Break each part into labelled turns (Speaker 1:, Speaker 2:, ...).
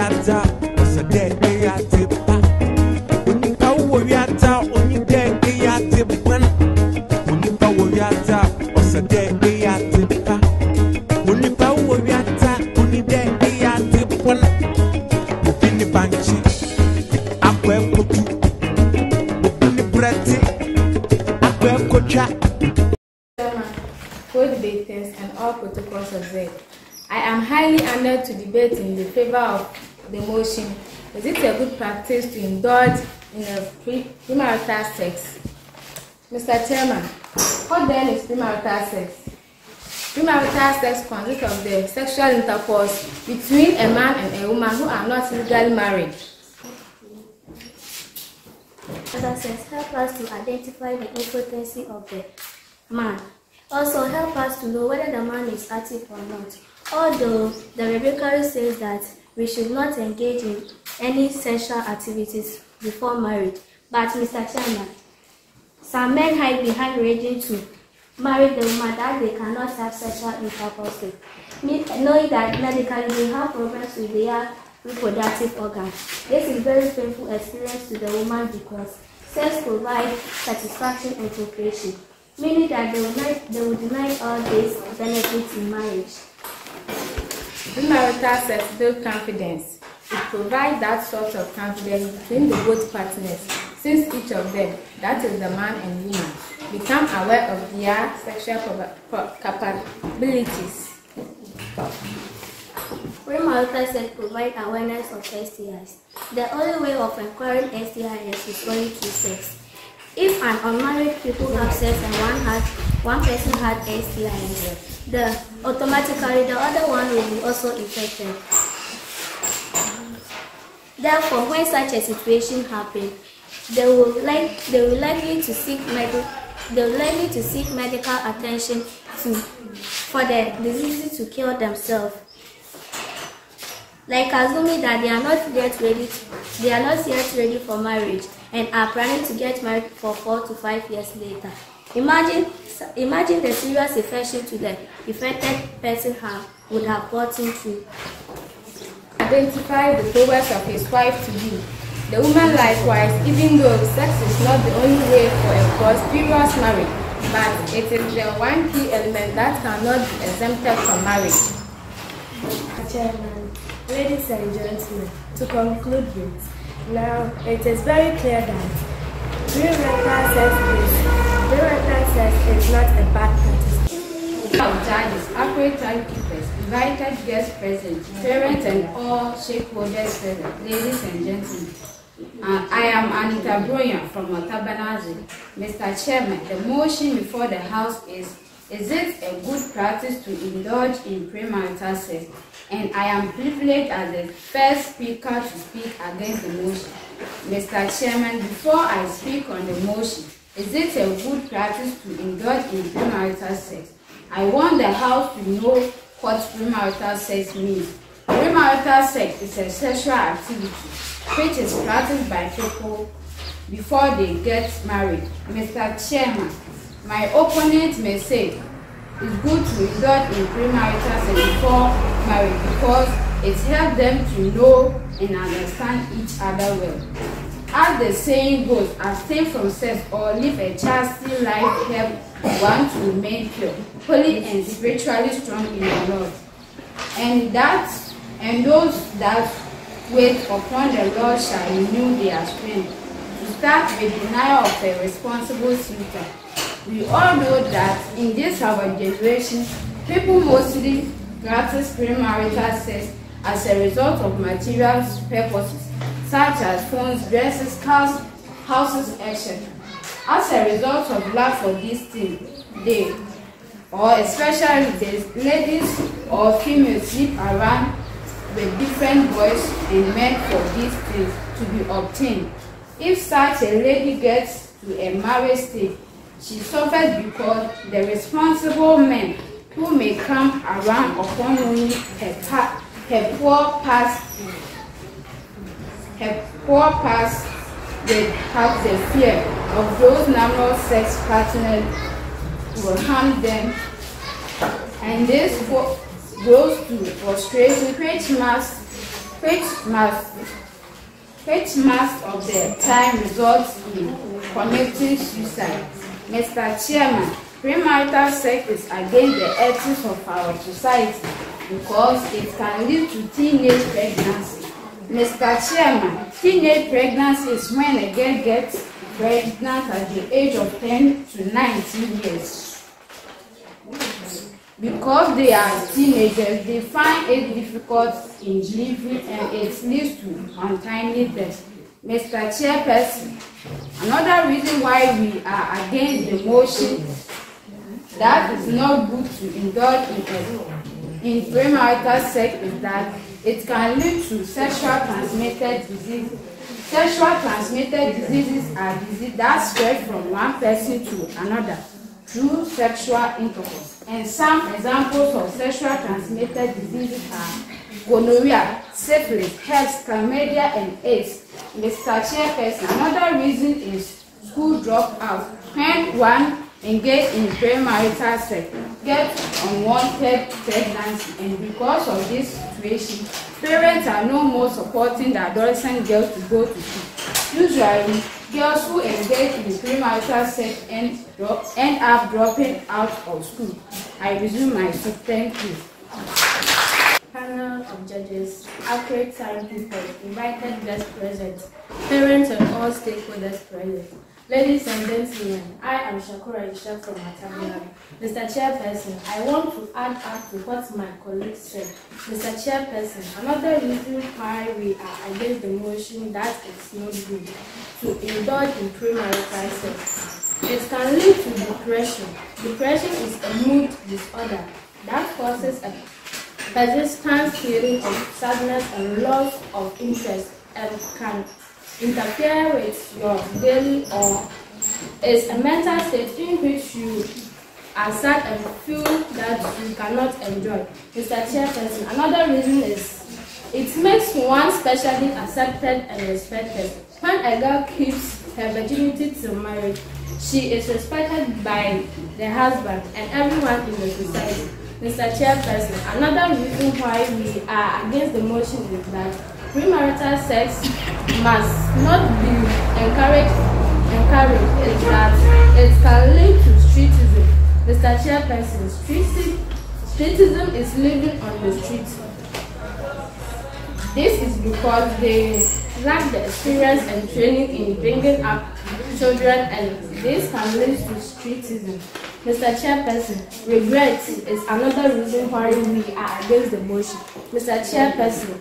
Speaker 1: yata, what's a dead yatipa. Unipa wo yata, only dead yatipa. Unipa wo yata, what's a dead yatipa. Unipa wo yata, only dead yatipa. Mupini banchi, akwe kutu. Mupini preti, akwe kocha.
Speaker 2: Co-debaters and all protocols observed. I am highly honored to debate in the favor of the motion. Is it a good practice to indulge in a premarital sex? Mr. Chairman, what then is premarital sex? Premarital sex consists of the sexual intercourse between a man and a woman who are not legally married.
Speaker 3: Premarital sex helps us to identify the impotency of the man. Also help us to know whether the man is active or not. Although the Bible says that we should not engage in any sexual activities before marriage. But Mr. Chairman, some men hide behind raging to marry the woman that they cannot have sexual intercourse with, knowing that medically they have problems with their reproductive organs. This is very painful experience to the woman because sex provides satisfaction and procreation, meaning that they will deny all these benefits in marriage.
Speaker 2: Premarital sex builds confidence. It provides that sort of confidence between the both partners, since each of them, that is the man and woman, become aware of their sexual capabilities.
Speaker 3: Premarital sex provides awareness of STIs. The only way of acquiring STIs is only through sex. If an unmarried people have sex and one person had STIs, automatically the other one will be also infected. Therefore, when such a situation happens, they will likely to seek medical attention for the disease to cure themselves. Like assuming that they are not yet ready for marriage and are planning to get married for 4 to 5 years later. Imagine the serious infection to the affected person would have gotten through.
Speaker 2: Identify the progress of his wife to be. The woman likewise, even though sex is not the only way for a prosperous marriage, but it is the one key element that cannot be exempted from marriage.
Speaker 4: Chairman, ladies and gentlemen, to conclude with, now it is very clear that premarital sex is not a bad practice.
Speaker 2: Judges, accurate timekeepers, invited guests present, parents and all stakeholders present, ladies and gentlemen. I am Anita Broyan from Otabanadze. Mr. Chairman, the motion before the House is it a good practice to indulge in premarital sex? And I am privileged as the first speaker to speak against the motion. Mr. Chairman, before I speak on the motion, is it a good practice to indulge in premarital sex? I want the House to know what premarital sex means. Premarital sex is a sexual activity which is practiced by people before they get married. Mr. Chairman, my opponent may say it's good to indulge in premarital sex before marriage because it helps them to know and understand each other well. As the saying goes, abstain from sex or live a chaste life help one to remain pure, holy and spiritually strong in the Lord. And those that wait upon the Lord shall renew their strength. To start with denial of a responsible suitor. We all know that in this our generation, people mostly practice premarital sex as a result of material purposes, such as phones, dresses, cars, houses, etc. As a result of love for these things, they, or especially the ladies or females, sleep around with different boys and men for these things to be obtained. If such a lady gets to a marriage stage, she suffers because the responsible men who may come around upon only her poor past will have the fear of those normal sex partners will harm them, and this grows to frustration which must which most of the time results in committing suicide. Mr. Chairman, premarital sex is against the ethics of our society because it can lead to teenage pregnancy. Mr. Chairman, teenage pregnancy is when a girl gets pregnant at the age of 10 to 19 years. Because they are teenagers, they find it difficult in delivery and it leads to untimely death. Mr. Chairperson, another reason why we are against the motion that is not good to indulge in premarital sex is that it can lead to sexual transmitted diseases. Sexual transmitted diseases are diseases that spread from one person to another through sexual intercourse. And some examples of sexual transmitted diseases are gonorrhea, syphilis, herpes, chlamydia, and AIDS. Mr. Chairperson, another reason is school dropout. When one engaged in premarital sex, gets unwanted pregnancy, and because of this situation, parents are no more supporting the adolescent girls to go to school. Usually, girls who engage in premarital sex end up dropping out of school. I resume my speech. Thank you.
Speaker 4: Panel of judges, accurate timekeepers, invited guests present, parents and all stakeholders present. Ladies and gentlemen, I am Shakura Isha from Attakwaa. Mr. Chairperson, I want to add up to what my colleagues said. Mr. Chairperson, another reason why we are against the motion that it's not good to indulge in premarital sex. It can lead to depression. Depression is a mood disorder that causes a persistent feeling of sadness and loss of interest and can interfere with your daily or is a mental state in which you are sad and feel that you cannot enjoy. Mr. Chairperson, another reason is it makes one specially accepted and respected. When a girl keeps her virginity till marriage, she is respected by the husband and everyone in the society. Mr. Chairperson, another reason why we are against the motion is that premarital sex must not be encouraged is that it can lead to streetism. Mr. Chairperson, streetism is living on the streets. This is because they lack the experience and training in bringing up children, and this can lead to streetism. Mr. Chairperson, regret is another reason why we are against the motion. Mr. Chairperson,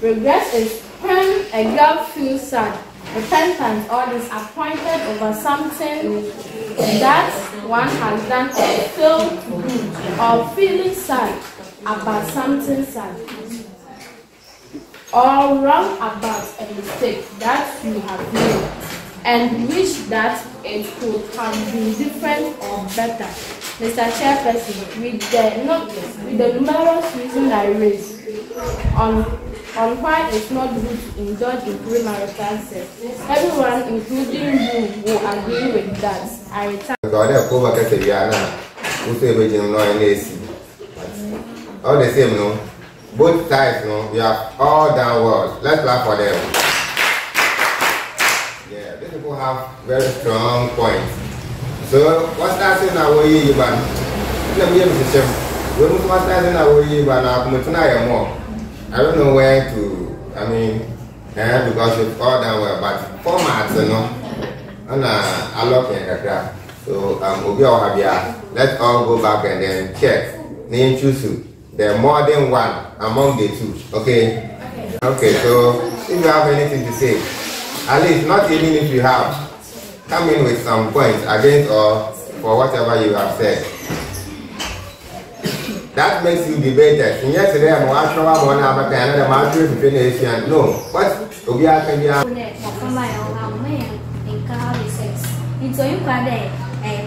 Speaker 4: regret is when a girl feels sad, repentant, or disappointed over something that one has done or failed to do, or feeling sad about something sad, or wrong about a mistake that you have made, and wish that it could have been different or better. Mr. Chairperson, with the numerous reasons I raised on why it's not good to indulge in premarital sex, everyone, including you, will agree with that. I return.
Speaker 5: All the same, no? Both sides, no? We have all done well. Let's clap for them. Yeah, these people have very strong points. So, what's that in our way, Iban? Let me have a system. What's that in our way, Iban? I don't know where to, because it's all done well, but formats, you know, and I love it. So, let's all go back and then check. Name choose. There are more than one among the two. Okay? Okay, so if you have anything to say, at least not even if you have, come in with some points against or for whatever you have said. That makes you debated. And yesterday I'm watching one other kind of matter to finish and no. What we are can be
Speaker 3: Into you can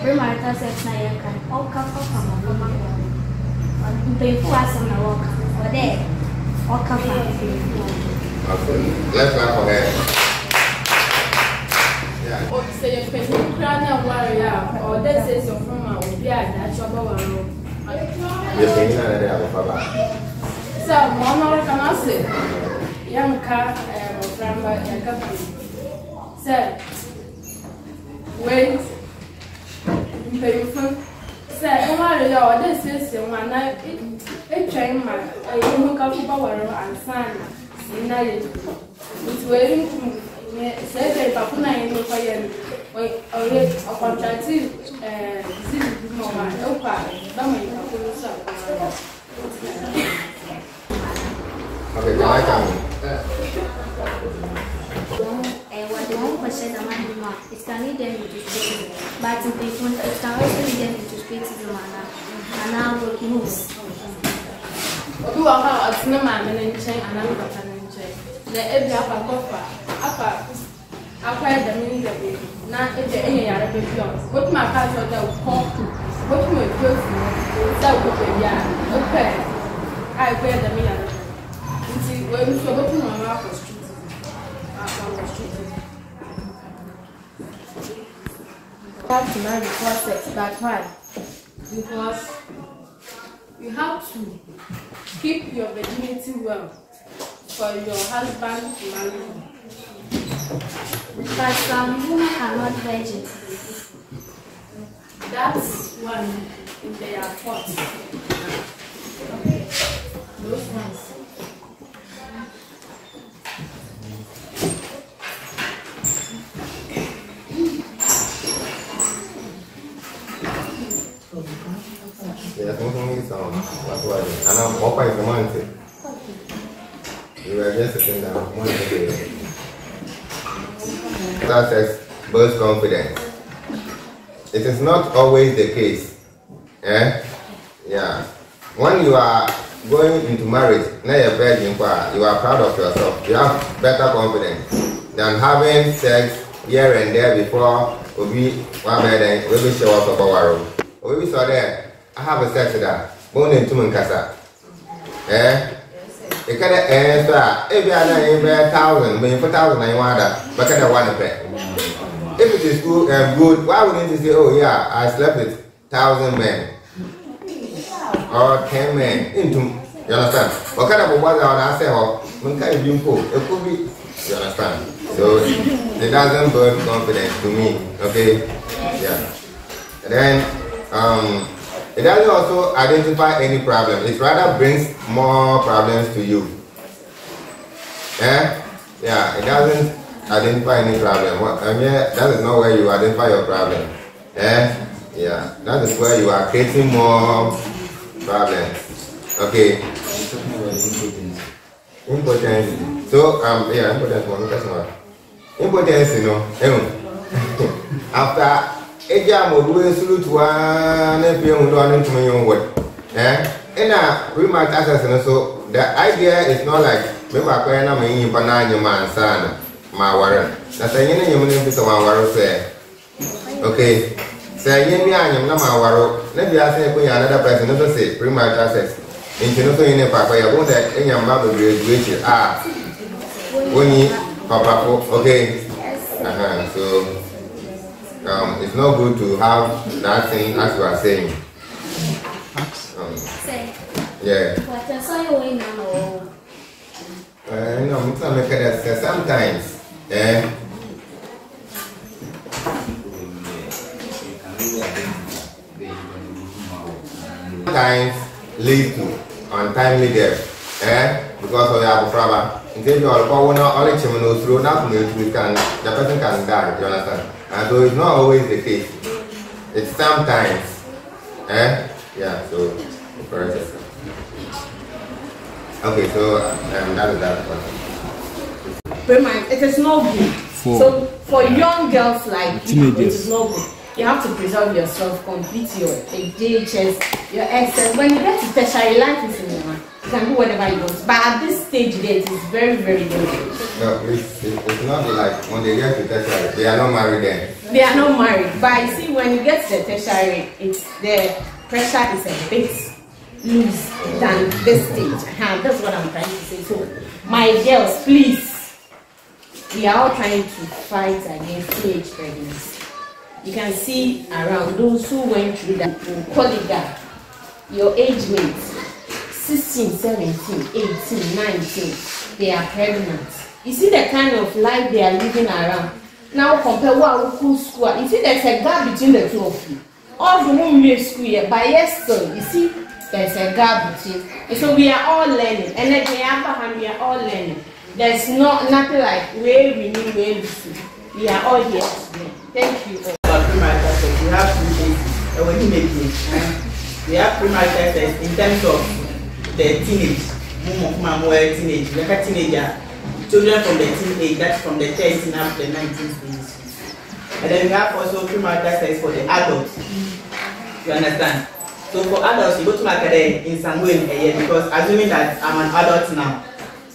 Speaker 3: premarital sex na you can all come from okay,
Speaker 5: let's clap for her.
Speaker 4: Yeah. Or say you're warrior, or this is your from a natural.
Speaker 5: You're saying that I have a father.
Speaker 4: So, Mama, can I say? Young car, from the company. So, wait. So, this is one night. It trained my young couple power and son. It's waiting to say that Papuna in the fire. A contractive Mama,
Speaker 5: Okay, can I come?
Speaker 3: What the one question the man do not, it can lead them into space, but if they want, it can also lead them into space to the man and now working moves.
Speaker 4: You are out of no man and chain and I'm not an chain. The every upper coffer, acquired the meaning of it. Now, if there any other baby, what my pastor will call to, what my girlfriend, that would be okay. I wear the meaning. See, when you go to my mouth for street, have to marry before sex, that's why. Because you have to keep your virginity well for your husband to marry you.
Speaker 3: But some women are not virgin.
Speaker 4: That's one in their fault. Okay. Those ones.
Speaker 5: Yeah, something that's why. And I'm up by the mountain. You were just sitting down. One day. Sex builds confidence. It is not always the case. Yeah. When you are going into marriage, now you're virgin, you are proud of yourself. You have better confidence than having sex here and there before we one bed we show up of our room. We saw there. I have a sex that born into Munkasa. It can answer if you are not 1,000, maybe 4,000 I want that, but I want to pay. If it is good, why wouldn't you say, oh yeah, I slept with 1,000 men or 10 men into, you understand? What kind of a water I say, oh, Munka is being cool, it could be, you understand? So it doesn't build confidence to me, okay? Yeah. And then, it doesn't also identify any problem. It rather brings more problems to you. Yeah, it doesn't identify any problem. That is not where you identify your problem. Yeah, that is where you are creating more problems. Okay. Impotence. So, yeah, impotence. Impotence, you know. After Ejam will do a salute one if you don't into my own word. In a remote assassin, so the idea is not like maybe I can't mean banana man, son, my warrant. That's a young piece of our say. Okay, say, Yemi, I am not my warrow. Let me ask you another person, not to say premarital access. Into no in a papa, I want that in your mother graduation. When you papa, okay. So. It's not good to have that thing as you are saying. Yeah.
Speaker 3: But I saw you in now.
Speaker 5: No, sometimes. Sometimes lead to untimely death. Because of your problem. Until you are only chimney through now, the person can die. You understand? And so it's not always the case. It's sometimes. Yeah, so the process. Okay, so that is that one.
Speaker 6: It is not good. So for young girls like you, it is not good. You have to preserve yourself, complete your JHS, your excess. When you get to tertiary, life is in your hand. You can do whatever you want. But at this stage, it is very, very dangerous.
Speaker 5: No, it's not like when they get to tertiary, they are not married then.
Speaker 6: They are not married. But you see, when you get to the tertiary, the pressure is a bit loose than this stage. That's what I'm trying to say. So, my girls, please, we are all trying to fight against teenage pregnancy. You can see around those who went through that, we'll call it that. your age mates, 16, 17, 18, 19, they are pregnant. You see the kind of life they are living around. Now compare what we school. You see there's a gap between the two of you. All the women in school here, but yes, so you see there's a gap between. And so we are all learning. And then we are all learning. There's nothing like where we need, where we see. We are all here today. Thank you.
Speaker 7: Premarital sex, we have 2 cases. And when you make it, we have premarital sex in terms of the teenage. Teenage, like a teenager. Children from the teenage, that's from the 13 up to the 19 stages. And then we have also premarital sex for the adults. You understand? So for adults, you go to my career in some way because assuming that I'm an adult now,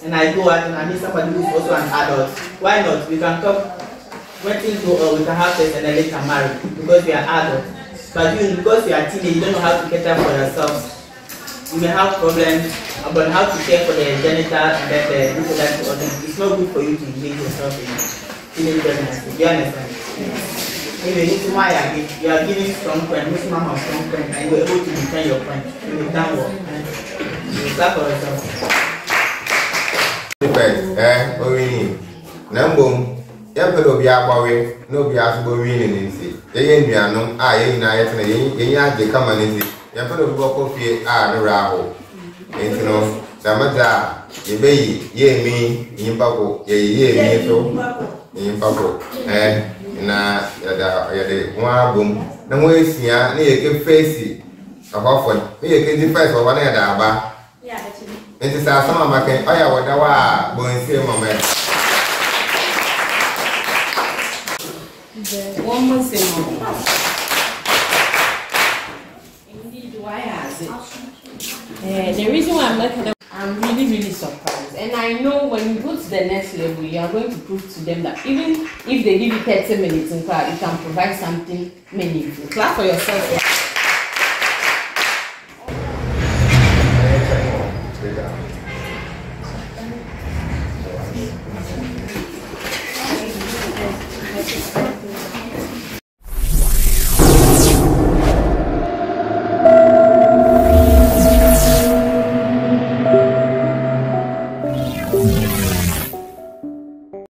Speaker 7: and I go out and I meet somebody who's also an adult, why not? We can talk when things go on, we can have sex and then later marry because we are adults. But you, because you are teenage, you don't know how to cater for yourself. You may have problems about how to care for the genital and then the reproductive organs. It's not good for you to engage yourself in teenage pregnancy. You understand? Anyway, this is why you are giving strong point, Miss Mama strong point, and you were able to defend your point. You will done well. You clap for yourself.
Speaker 5: Number Yapelo be a boy, no be as boring in the Yayan, I ain't the common in the Yapelo coffee, no rabble. And you know, Samada, ye bay, ye me, in Paco, ye me so, in Paco, na the one boom. No way, see, near face of often, near the face of one other. It is our summer market. I have what going to see moment.
Speaker 6: One more thing. Indeed, why has it? The reason why I'm really surprised. And I know when you go to the next level, you are going to prove to them that even if they give you 30 minutes in class, you can provide something meaningful. Clap for yourself.